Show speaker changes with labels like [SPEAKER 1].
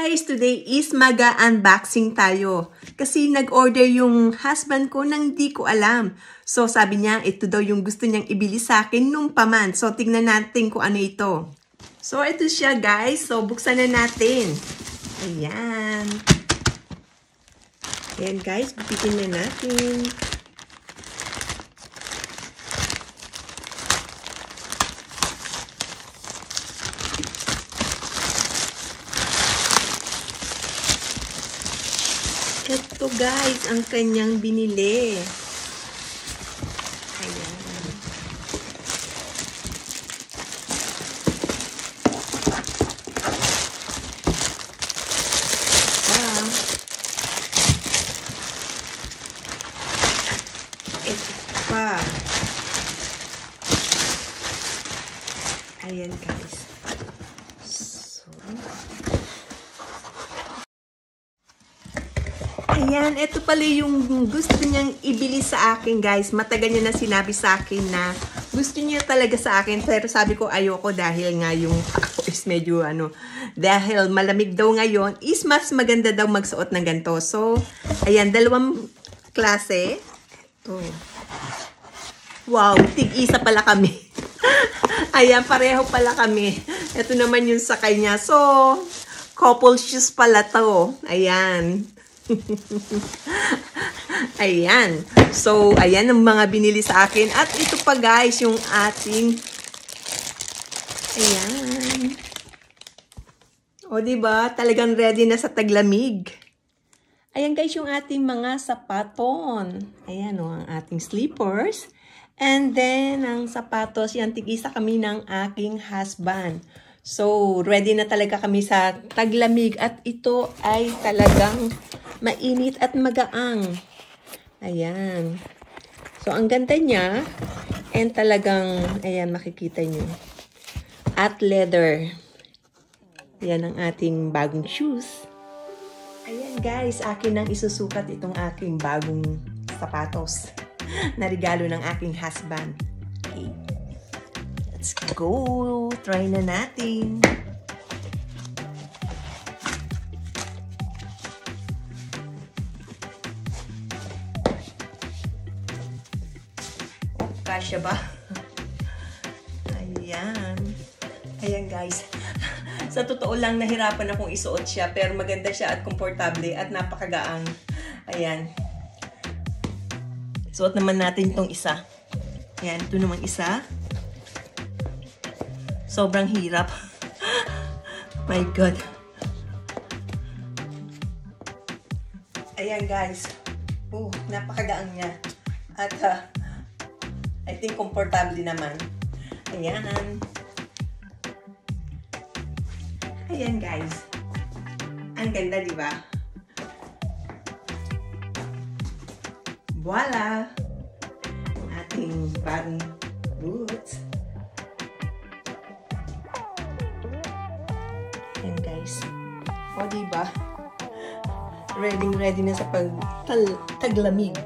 [SPEAKER 1] guys, today is mag-unboxing tayo. Kasi nag-order yung husband ko nang di ko alam. So sabi niya, ito daw yung gusto niyang ibili sa akin nung paman. So tingnan natin kung ano ito. So ito siya guys. So buksan na natin. Ayan. Ayan guys, bukitin na natin. Ito guys, ang kanyang binili. Ayan. Ito pa. Ayan guys. Ayan, ito pala yung gusto niyang ibili sa akin, guys. Matagal niya na sinabi sa akin na gusto niya talaga sa akin. Pero sabi ko, ayoko dahil nga yung ako is medyo dahil malamig daw ngayon, is mas maganda daw magsuot ng ganito. So, ayan, dalawang klase. Ito. Wow, tig-isa pala kami. Ayan, pareho pala kami. Ito naman yung sa kanya. So, couple shoes pala to. Ayan. Ayan. So, ayan ang mga binili sa akin. At ito pa guys, yung ating ayan. O, diba? Talagang ready na sa taglamig. Ayan guys, yung ating mga sapaton. Ayan o, ang ating slippers. And then, ang sapatos, yan, tig-isa kami ng aking husband. So, ready na talaga kami sa taglamig. At ito ay talagang mainit at magaang. Ayan. So, ang ganda niya. And talagang, ayan, makikita nyo. At leather. Ayan ang ating bagong shoes. Ayan guys, akin nang isusukat itong aking bagong sapatos. Na regalo ng aking husband. Okay. Let's go. Try na natin. Kasya ba? Ayan. Ayan guys. Sa totoo lang, nahirapan akong isuot siya. Pero maganda siya at komportable at napakagaang. Ayan. Suot naman natin itong isa. Ayan. Ito naman isa. Sobrang hirap. My God. Ayan guys. Napakagaang niya. At I think komportable naman. Ayan. Ayan guys. Ang ganda, di ba? Voila! Ang ating bagong boots. Ayan guys. O, di ba? Ready na sa taglamig.